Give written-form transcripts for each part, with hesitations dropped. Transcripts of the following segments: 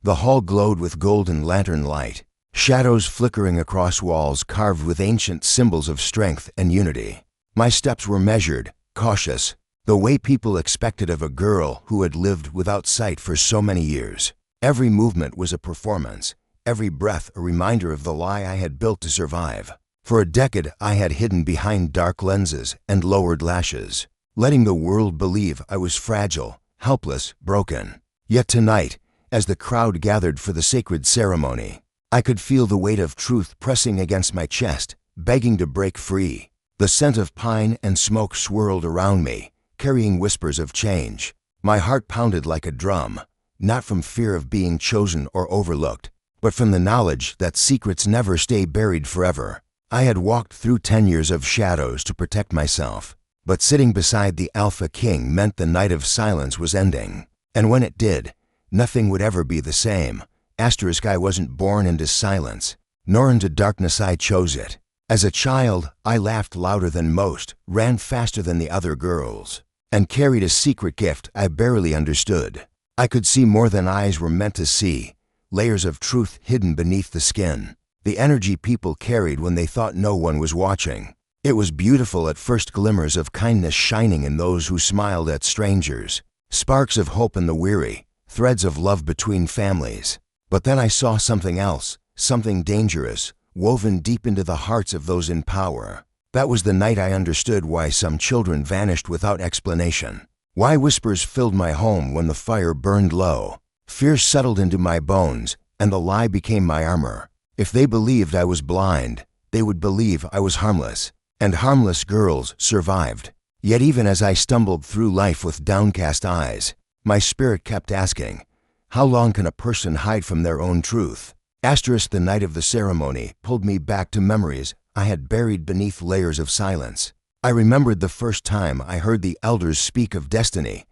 The hall glowed with golden lantern light, shadows flickering across walls carved with ancient symbols of strength and unity. My steps were measured, cautious, the way people expected of a girl who had lived without sight for so many years. Every movement was a performance, every breath a reminder of the lie I had built to survive. For a decade I had hidden behind dark lenses and lowered lashes, letting the world believe I was fragile, helpless, broken. Yet tonight, as the crowd gathered for the sacred ceremony, I could feel the weight of truth pressing against my chest, begging to break free. The scent of pine and smoke swirled around me, carrying whispers of change. My heart pounded like a drum, not from fear of being chosen or overlooked, but from the knowledge that secrets never stay buried forever. I had walked through 10 years of shadows to protect myself, but sitting beside the Alpha King meant the night of silence was ending. And when it did, nothing would ever be the same. I wasn't born into silence, nor into darkness. I chose it. As a child, I laughed louder than most, ran faster than the other girls, and carried a secret gift I barely understood. I could see more than eyes were meant to see, layers of truth hidden beneath the skin. The energy people carried when they thought no one was watching. It was beautiful at first, glimmers of kindness shining in those who smiled at strangers, sparks of hope in the weary, threads of love between families. But then I saw something else, something dangerous, woven deep into the hearts of those in power. That was the night I understood why some children vanished without explanation, why whispers filled my home when the fire burned low. Fear settled into my bones, and the lie became my armor. If they believed I was blind, they would believe I was harmless, and harmless girls survived. Yet even as I stumbled through life with downcast eyes, my spirit kept asking, how long can a person hide from their own truth? The night of the ceremony pulled me back to memories I had buried beneath layers of silence. I remembered the first time I heard the elders speak of destiny,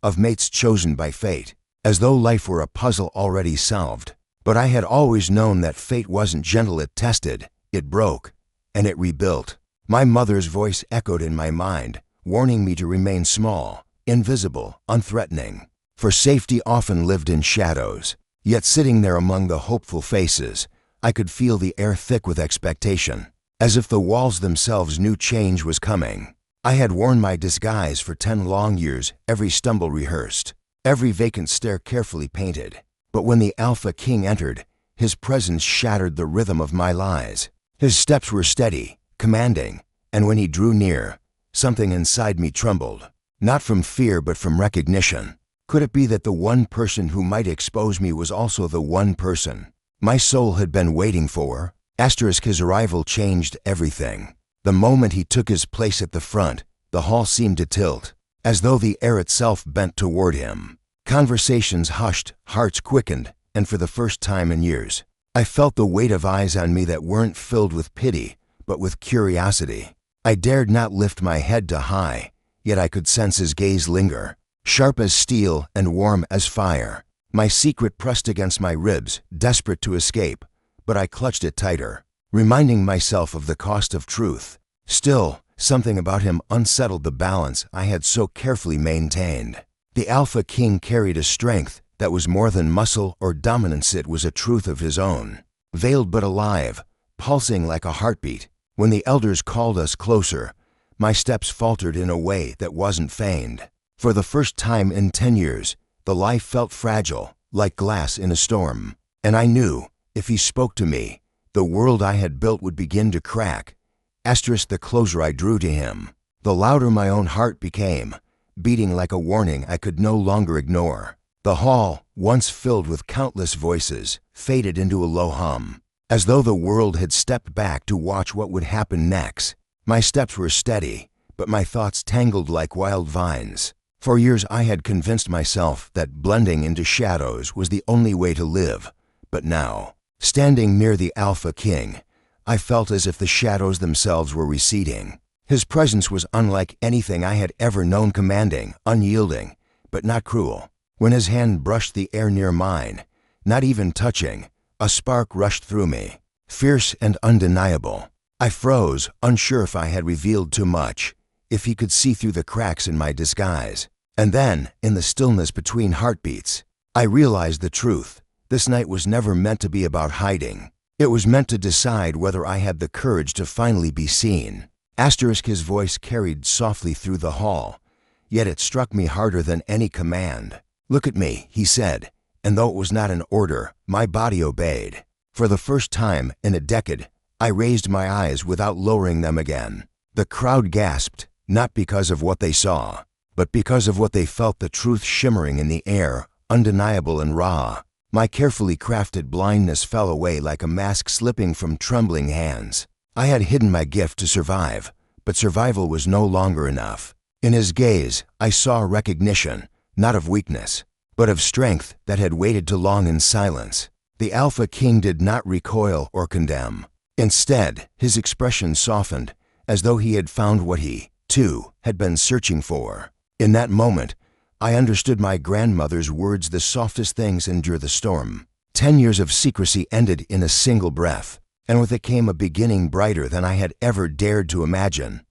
of mates chosen by fate, as though life were a puzzle already solved. But I had always known that fate wasn't gentle. It tested, it broke, and it rebuilt. My mother's voice echoed in my mind, warning me to remain small, invisible, unthreatening. For safety often lived in shadows. Yet sitting there among the hopeful faces, I could feel the air thick with expectation, as if the walls themselves knew change was coming. I had worn my disguise for 10 long years, every stumble rehearsed, every vacant stare carefully painted. But when the Alpha King entered, his presence shattered the rhythm of my lies. His steps were steady, commanding, and when he drew near, something inside me trembled, not from fear but from recognition. Could it be that the one person who might expose me was also the one person my soul had been waiting for? His arrival changed everything. The moment he took his place at the front, the hall seemed to tilt, as though the air itself bent toward him. Conversations hushed, hearts quickened, and for the first time in years, I felt the weight of eyes on me that weren't filled with pity, but with curiosity. I dared not lift my head to high, yet I could sense his gaze linger, sharp as steel and warm as fire. My secret pressed against my ribs, desperate to escape, but I clutched it tighter, reminding myself of the cost of truth. Still, something about him unsettled the balance I had so carefully maintained. The Alpha King carried a strength that was more than muscle or dominance. It was a truth of his own, veiled but alive, pulsing like a heartbeat. When the elders called us closer, my steps faltered in a way that wasn't feigned. For the first time in 10 years, the life felt fragile, like glass in a storm. And I knew, if he spoke to me, the world I had built would begin to crack. The closer I drew to him, the louder my own heart became, beating like a warning I could no longer ignore. The hall, once filled with countless voices, faded into a low hum, as though the world had stepped back to watch what would happen next. My steps were steady, but my thoughts tangled like wild vines. For years I had convinced myself that blending into shadows was the only way to live. But now, standing near the Alpha King, I felt as if the shadows themselves were receding. His presence was unlike anything I had ever known, commanding, unyielding, but not cruel. When his hand brushed the air near mine, not even touching, a spark rushed through me, fierce and undeniable. I froze, unsure if I had revealed too much, if he could see through the cracks in my disguise. And then, in the stillness between heartbeats, I realized the truth. This night was never meant to be about hiding. It was meant to decide whether I had the courage to finally be seen. His voice carried softly through the hall, yet it struck me harder than any command. "Look at me," he said, and though it was not an order, my body obeyed. For the first time in a decade, I raised my eyes without lowering them again. The crowd gasped, not because of what they saw, but because of what they felt, the truth shimmering in the air, undeniable and raw. My carefully crafted blindness fell away like a mask slipping from trembling hands. I had hidden my gift to survive, but survival was no longer enough. In his gaze, I saw recognition, not of weakness, but of strength that had waited too long in silence. The Alpha King did not recoil or condemn. Instead, his expression softened, as though he had found what he, too, had been searching for. In that moment, I understood my grandmother's words, "The softest things endure the storm." 10 years of secrecy ended in a single breath, and with it came a beginning brighter than I had ever dared to imagine.